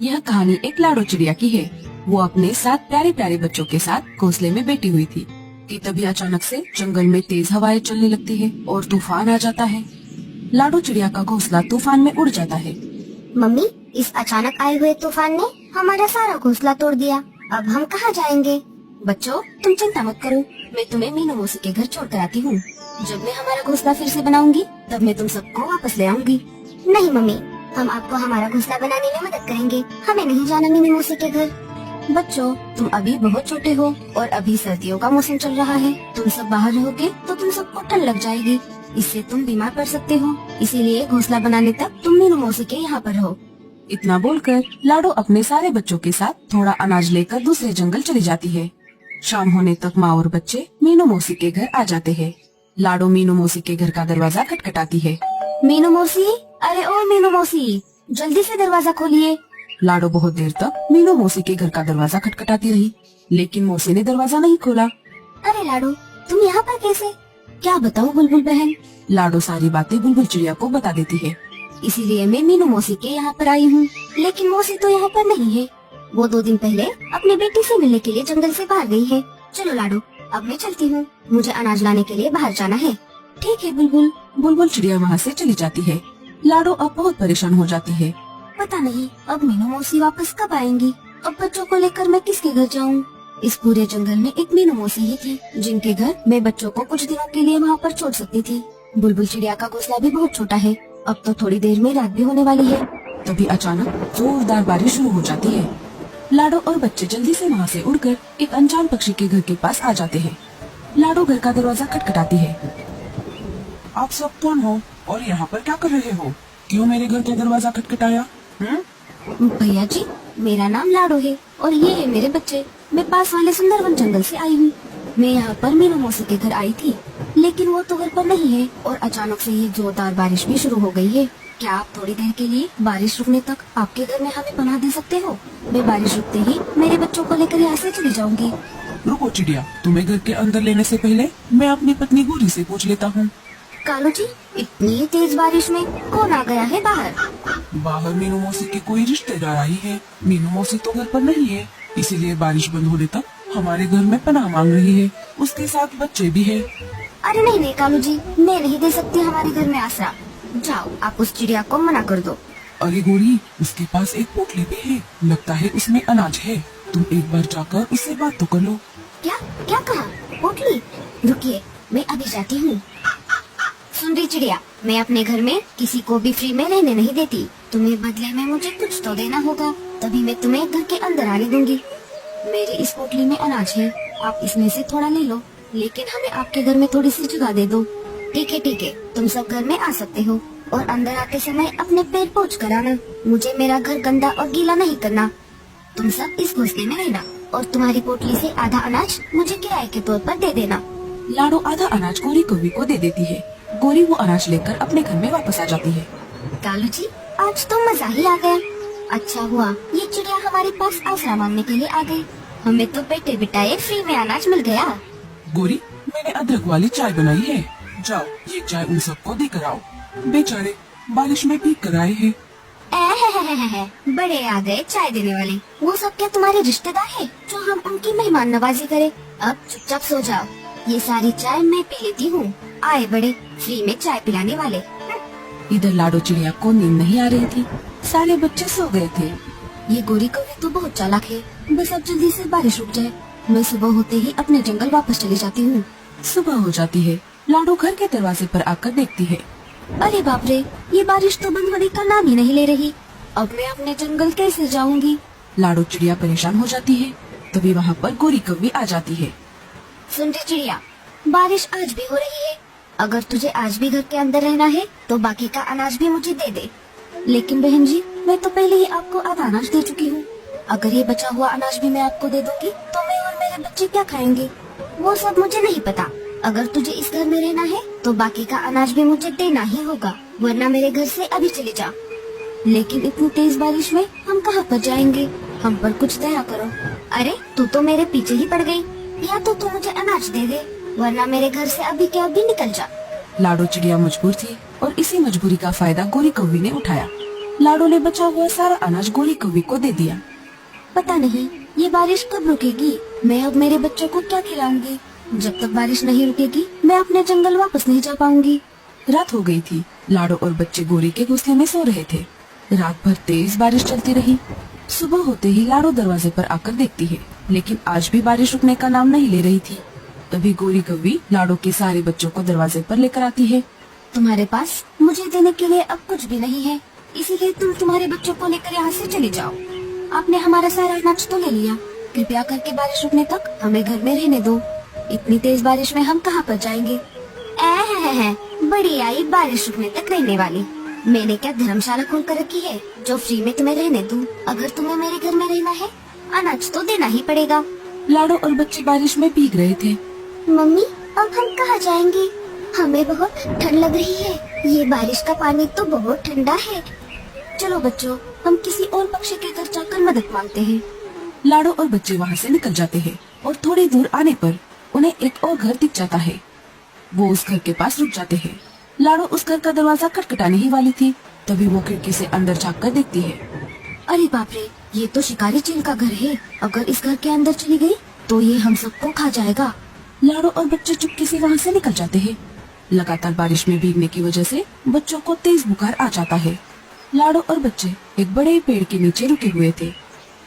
यह कहानी एक लाडो चिड़िया की है। वो अपने 7 प्यारे प्यारे बच्चों के साथ घोंसले में बैठी हुई थी कि तभी अचानक से जंगल में तेज हवाएं चलने लगती है और तूफान आ जाता है। लाडो चिड़िया का घोंसला तूफान में उड़ जाता है। मम्मी, इस अचानक आए हुए तूफान ने हमारा सारा घोंसला तोड़ दिया। अब हम कहाँ जाएंगे? बच्चों, तुम चिंता मत करो, मैं तुम्हें मीनू मौसी के घर छोड़ कर आती हूँ। जब मैं हमारा घोंसला फिर से बनाऊंगी तब मैं तुम सबको वापस ले आऊंगी। नहीं मम्मी, हम आपको हमारा घोंसला बनाने में मदद करेंगे। हमें नहीं जाना मीनू मौसी के घर। बच्चों, तुम अभी बहुत छोटे हो और अभी सर्दियों का मौसम चल रहा है। तुम सब बाहर रहोगे तो तुम सबको ठंड लग जाएगी, इससे तुम बीमार पड़ सकते हो। इसीलिए घोंसला बनाने तक तुम मीनू मौसी के यहाँ पर रहो। इतना बोलकर लाडो अपने सारे बच्चों के साथ थोड़ा अनाज लेकर दूसरे जंगल चली जाती है। शाम होने तक माँ और बच्चे मीनू मौसी के घर आ जाते हैं। लाडो मीनू मौसी के घर का दरवाजा खटखटाती है। मीनू मौसी, अरे ओ मीनू मौसी, जल्दी से दरवाजा खोलिए। लाडो बहुत देर तक मीनू मौसी के घर का दरवाजा खटखटाती रही, लेकिन मौसी ने दरवाजा नहीं खोला। अरे लाडो, तुम यहाँ पर कैसे? क्या बताऊँ बुलबुल बहन, लाडो सारी बातें बुलबुल चिड़िया को बता देती है। इसीलिए मैं मीनू मौसी के यहाँ पर आई हूँ। लेकिन मौसी तो यहाँ पर नहीं है। वो 2 दिन पहले अपनी बेटी से मिलने के लिए जंगल से बाहर गई है। चलो लाडो, अब मैं चलती हूँ, मुझे अनाज लाने के लिए बाहर जाना है। ठीक है बुलबुल। बुलबुल चिड़िया वहाँ से चली जाती है। लाडो अब बहुत परेशान हो जाती है। पता नहीं अब मीनू मौसी वापस कब आएंगी। अब बच्चों को लेकर मैं किसके घर जाऊँ? इस पूरे जंगल में एक मीनू मौसी ही थी जिनके घर मैं बच्चों को कुछ दिनों के लिए वहाँ पर छोड़ सकती थी। बुलबुल चिड़िया का घोंसला भी बहुत छोटा है। अब तो थोड़ी देर में रात भी होने वाली है। तभी अचानक जोरदार बारिश शुरू हो जाती है। लाडो और बच्चे जल्दी से वहाँ से उड़कर एक अनजान पक्षी के घर के पास आ जाते हैं। लाडो घर का दरवाजा खटखटाती है। आप सब कौन हो और यहाँ पर क्या कर रहे हो? क्यों मेरे घर का दरवाजा खटखटाया? भैया जी, मेरा नाम लाडो है और ये है मेरे बच्चे। मैं पास वाले सुंदरवन जंगल से आई हूँ। मैं यहाँ पर मीनू मौसी के घर आई थी, लेकिन वो तो घर पर नहीं है और अचानक से ये जोरदार बारिश भी शुरू हो गई है। क्या आप थोड़ी देर के लिए बारिश रुकने तक आपके घर में हमें पनाह दे सकते हो? मैं बारिश रुकते ही मेरे बच्चों को लेकर यहाँ से चली जाऊंगी। रुको चिड़िया, तुम्हें घर के अंदर लेने से पहले मैं अपनी पत्नी गोरी से पूछ लेता हूँ। कालू जी, इतनी तेज बारिश में कौन आ गया है बाहर? बाहर मीनू मौसी के कोई रिश्तेदार आई है। मीनू मौसी तो घर पर नहीं है, इसीलिए बारिश बंद होने तक हमारे घर में पनाह मांग रही है। उसके साथ बच्चे भी है। अरे नहीं नहीं कालू जी, मैं नहीं दे सकती हमारे घर में आसरा। जाओ, आप उस चिड़िया को मना कर दो। अरे गोरी, उसके पास एक पोटली भी है, लगता है उसमें अनाज है। तुम एक बार जाकर उससे बात तो कर लो। क्या क्या कहा? पोटली? रुकिए, मैं अभी जाती हूँ। सुन रही चिड़िया, मैं अपने घर में किसी को भी फ्री में रहने नहीं देती। तुम्हें बदले में मुझे कुछ तो देना होगा, तभी मैं तुम्हें घर के अंदर आने दूंगी। मेरी इस पोटली में अनाज है, आप इसमें से थोड़ा ले लो, लेकिन हमें आपके घर में थोड़ी सी जगह दे दो। ठीक है, तुम सब घर में आ सकते हो और अंदर आते समय अपने पैर पोंछ कर आना। मुझे मेरा घर गंदा और गीला नहीं करना। तुम सब इस घोंसले में रहना और तुम्हारी पोटली से आधा अनाज मुझे किराए के तौर पर दे देना। लाडो आधा अनाज गोरी कौवी को दे देती है। गोरी वो अनाज लेकर अपने घर में वापस आ जाती है। कालू जी, आज तो मजा ही आ गया। अच्छा हुआ ये चिड़िया हमारे पास आसरा मांगने के लिए आ गई। हमें तो बैठे बिठाए फ्री में अनाज मिल गया। गोरी, मैंने अदरक वाली चाय बनाई है, जाओ ये चाय उन सबको देकर आओ। बेचारे बारिश में भीग कर आए हैं। बड़े आ गए चाय देने वाले। वो सब क्या तुम्हारे रिश्तेदार है जो हम उनकी मेहमान नवाजी करे? अब चुपचाप सो जाओ, ये सारी चाय मैं पी लेती हूँ। आए बड़े फ्री में चाय पिलाने वाले। इधर लाडो चिड़िया को नींद नहीं आ रही थी, सारे बच्चे सो गए थे। ये गोरी कौवी तो बहुत चालाक है। बस अब जल्दी से बारिश रुक जाए, मैं सुबह होते ही अपने जंगल वापस चली जाती हूँ। सुबह हो जाती है। लाडो घर के दरवाजे पर आकर देखती है। अरे बाप रे, ये बारिश तो बंद होने का नाम ही नहीं ले रही। अब मैं अपने जंगल कैसे जाऊंगी? लाडो चिड़िया परेशान हो जाती है। तभी वहाँ पर गोरी कौवी आ जाती है। सुन रही चिड़िया, बारिश आज भी हो रही है। अगर तुझे आज भी घर के अंदर रहना है तो बाकी का अनाज भी मुझे दे दे। लेकिन बहन जी, मैं तो पहले ही आपको आधा अनाज दे चुकी हूँ। अगर ये बचा हुआ अनाज भी मैं आपको दे दूंगी तो मैं और मेरे बच्चे क्या खाएंगे? वो सब मुझे नहीं पता। अगर तुझे इस घर में रहना है तो बाकी का अनाज भी मुझे देना ही होगा, वरना मेरे घर से अभी चले जा। लेकिन इतनी तेज बारिश में हम कहाँ पर जाएंगे? हम पर कुछ दया करो। अरे तू तो मेरे पीछे ही पड़ गई। या तो तू मुझे अनाज दे दे, वरना मेरे घर से अभी के अभी निकल जा। लाडो चिड़िया मजबूर थी और इसी मजबूरी का फायदा गोरी कौवी ने उठाया। लाडो ने बचा हुआ सारा अनाज गोरी कौवी को दे दिया। पता नहीं ये बारिश कब रुकेगी। मैं अब मेरे बच्चों को क्या खिलाऊंगी। जब तक बारिश नहीं रुकेगी मैं अपने जंगल वापस नहीं जा पाऊंगी। रात हो गई थी। लाडो और बच्चे गोरी के घोंसले में सो रहे थे। रात भर तेज बारिश चलती रही। सुबह होते ही लाडो दरवाजे पर आकर देखती है, लेकिन आज भी बारिश रुकने का नाम नहीं ले रही थी। तभी गोरी कौवी लाडो के सारे बच्चों को दरवाजे पर लेकर आती है। तुम्हारे पास मुझे देने के लिए अब कुछ भी नहीं है, इसीलिए तुम तुम्हारे बच्चों को लेकर यहाँ से चले जाओ। आपने हमारा सारा अनाज तो ले लिया। कृपया करके बारिश रुकने तक हमें घर में रहने दो। इतनी तेज बारिश में हम कहाँ पर जाएंगे। बड़ी आई बारिश रुकने तक रहने वाली। मैंने क्या धर्मशाला खोल कर रखी है जो फ्री में तुम्हें रहने दूं? अगर तुम्हें मेरे घर में रहना है अनाज तो देना ही पड़ेगा। लाडो और बच्चे बारिश में भीग रहे थे। मम्मी अब हम कहाँ जाएंगे? हमें बहुत ठंड लग रही है। ये बारिश का पानी तो बहुत ठंडा है। चलो बच्चों, हम किसी और पक्षी के घर जाकर मदद मांगते हैं। लाडो और बच्चे वहाँ से निकल जाते हैं और थोड़ी दूर आने पर उन्हें एक और घर दिख जाता है। वो उस घर के पास रुक जाते हैं। लाडो उस घर का दरवाजा खटखटाने ही वाली थी, तभी वो खिड़की से अंदर झांक कर देखती है। अरे बाप रे, ये तो शिकारी चील का घर है। अगर इस घर के अंदर चली गई तो ये हम सबको खा जाएगा। लाडो और बच्चे चुपके से वहाँ से निकल जाते हैं। लगातार बारिश में भीगने की वजह से बच्चों को तेज बुखार आ जाता है। लाडो और बच्चे एक बड़े पेड़ के नीचे रुके हुए थे।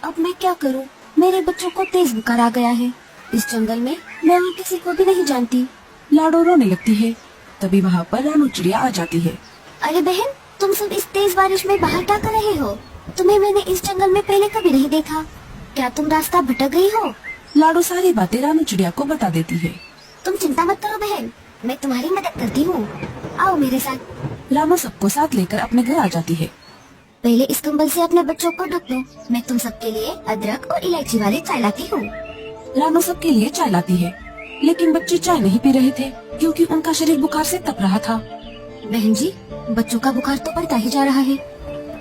अब मैं क्या करूं? मेरे बच्चों को तेज बुखार आ गया है। इस जंगल में मैं और किसी को भी नहीं जानती। लाडो रोने लगती है। तभी वहाँ पर रानू चिड़िया आ जाती है। अरे बहन, तुम सब इस तेज बारिश में बाहर क्या कर रहे हो? तुम्हें मैंने इस जंगल में पहले कभी नहीं देखा। क्या तुम रास्ता भटक गई हो? लाडो सारी बातें रानू चिड़िया को बता देती है। तुम चिंता मत करो बहन, मैं तुम्हारी मदद करती हूँ। आओ मेरे साथ। रानू सबको साथ लेकर अपने घर आ जाती है। पहले इस कंबल से अपने बच्चों को ढक दो। मैं तुम सबके लिए अदरक और इलायची वाली चाय लाती हूँ। रानू सबके लिए चाय लाती है, लेकिन बच्चे चाय नहीं पी रहे थे क्योंकि उनका शरीर बुखार से तप रहा था। बहन जी, बच्चों का बुखार तो बढ़ता ही जा रहा है।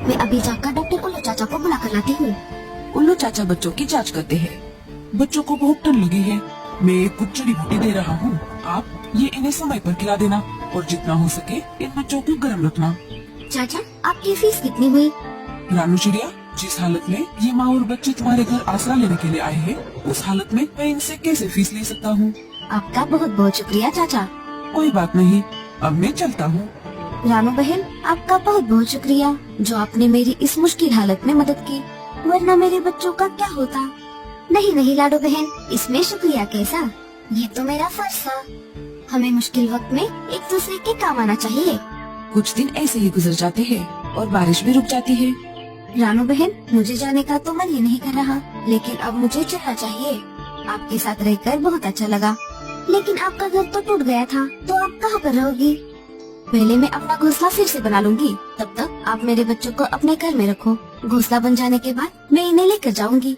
मैं अभी जाकर डॉक्टर उल्लू चाचा को बुला कर लाती हूँ। उल्लू चाचा बच्चों की जांच करते हैं। बच्चों को बहुत ठंड लगी है। मैं कुछ जड़ी बूटी दे रहा हूँ। आप ये इन्हें समय पर खिला देना और जितना हो सके इन बच्चों को गर्म रखना। चाचा, आपकी फीस कितनी हुई? रानू चिड़िया, जिस हालत में ये माँ और बच्चे तुम्हारे घर आसरा लेने के लिए आए हैं, उस हालत में मैं इनसे कैसे फीस ले सकता हूँ? आपका बहुत बहुत शुक्रिया चाचा। कोई बात नहीं, अब मैं चलता हूँ। रानू बहन, आपका बहुत बहुत शुक्रिया जो आपने मेरी इस मुश्किल हालत में मदद की, वरना मेरे बच्चों का क्या होता। नहीं नहीं लाडो बहन, इसमें शुक्रिया कैसा? ये तो मेरा फर्ज था। हमें मुश्किल वक्त में एक दूसरे के काम आना चाहिए। कुछ दिन ऐसे ही गुजर जाते हैं और बारिश भी रुक जाती है। रानू बहन, मुझे जाने का तो मन ही नहीं कर रहा, लेकिन अब मुझे चलना चाहिए। आपके साथ रहकर बहुत अच्छा लगा। लेकिन आपका घर तो टूट गया था, तो आप कहाँ पर रहोगी? पहले मैं अपना घोंसला फिर से बना लूंगी। तब तक आप मेरे बच्चों को अपने घर में रखो। घोंसला बन जाने के बाद मैं इन्हें लेकर जाऊंगी।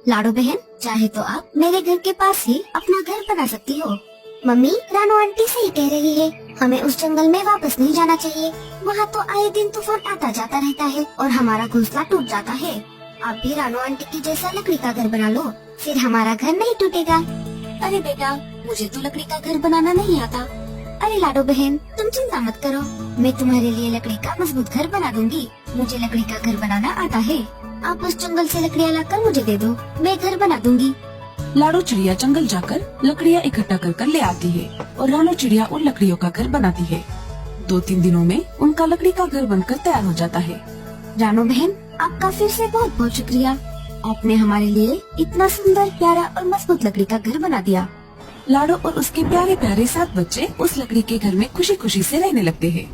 लाडो बहन, चाहे तो आप मेरे घर के पास ही अपना घर बना सकती हो। मम्मी, रानू आंटी सही कह रही है। हमें उस जंगल में वापस नहीं जाना चाहिए। वहाँ तो आए दिन तूफान आता जाता रहता है और हमारा घोंसला टूट जाता है। आप भी रानू आंटी की जैसा लकड़ी का घर बना लो, फिर हमारा घर नहीं टूटेगा। अरे बेटा, मुझे तो लकड़ी का घर बनाना नहीं आता। अरे लाडो बहन, तुम चिंता मत करो, मैं तुम्हारे लिए लकड़ी का मजबूत घर बना दूंगी। मुझे लकड़ी का घर बनाना आता है। आप उस जंगल से लकड़ियाँ लाकर मुझे दे दो, मैं घर बना दूंगी। लाडो चिड़िया जंगल जाकर लकड़ियाँ इकट्ठा कर ले आती है और रानू चिड़िया उन लकड़ियों का घर बनाती है। 2-3 दिनों में उनका लकड़ी का घर बनकर तैयार हो जाता है। रानू बहन, आपका फिर से बहुत बहुत शुक्रिया। आपने हमारे लिए इतना सुंदर, प्यारा और मजबूत लकड़ी का घर बना दिया। लाडो और उसके प्यारे प्यारे 7 बच्चे उस लकड़ी के घर में खुशी खुशी से रहने लगते हैं।